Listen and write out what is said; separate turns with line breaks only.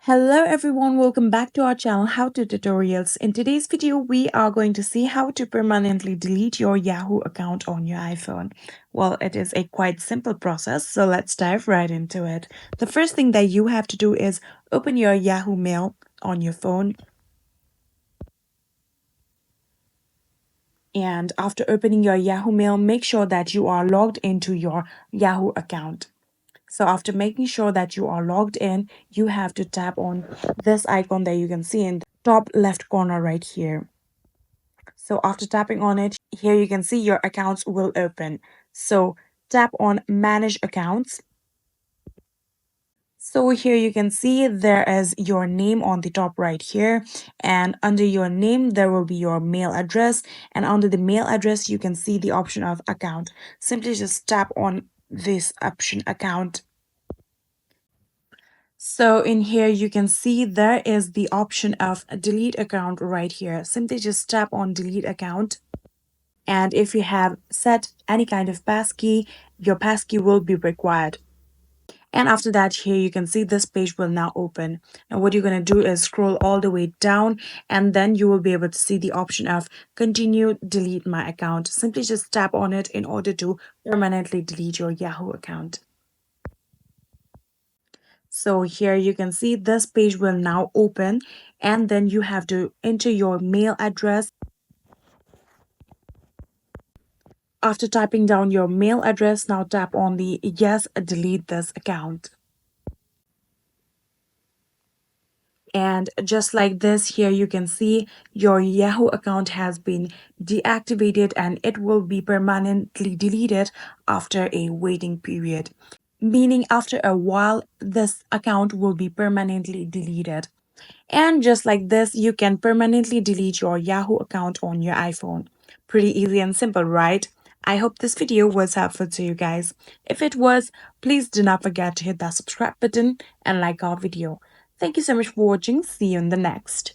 Hello everyone, welcome back to our channel How to Tutorials. In today's video, we are going to see how to permanently delete your Yahoo account on your iPhone. Well, it is a quite simple process, so let's dive right into it. The first thing that you have to do is open your Yahoo Mail on your phone. And after opening your Yahoo Mail, make sure that you are logged into your Yahoo account. So after making sure that you are logged in, you have to tap on this icon that you can see in the top left corner right here. So after tapping on it, here you can see your accounts will open. So tap on manage accounts. So here you can see there is your name on the top right here, and under your name there will be your mail address, and under the mail address you can see the option of account. Simply just tap on this option account. So in here you can see there is the option of delete account right here. Simply just tap on delete account. And if you have set any kind of passkey, your passkey will be required. And after that, here you can see this page will now open. Now what you're going to do is scroll all the way down, and then you will be able to see the option of continue delete my account. Simply just tap on it in order to permanently delete your Yahoo account. So here you can see this page will now open, and then you have to enter your mail address. After typing down your mail address, now tap on the yes, delete this account. And just like this, here you can see your Yahoo account has been deactivated and it will be permanently deleted after a waiting period. Meaning after a while, this account will be permanently deleted. And just like this, you can permanently delete your Yahoo account on your iPhone. Pretty easy and simple, right? I hope this video was helpful to you guys. If it was, please do not forget to hit that subscribe button and like our video. Thank you so much for watching. See you in the next.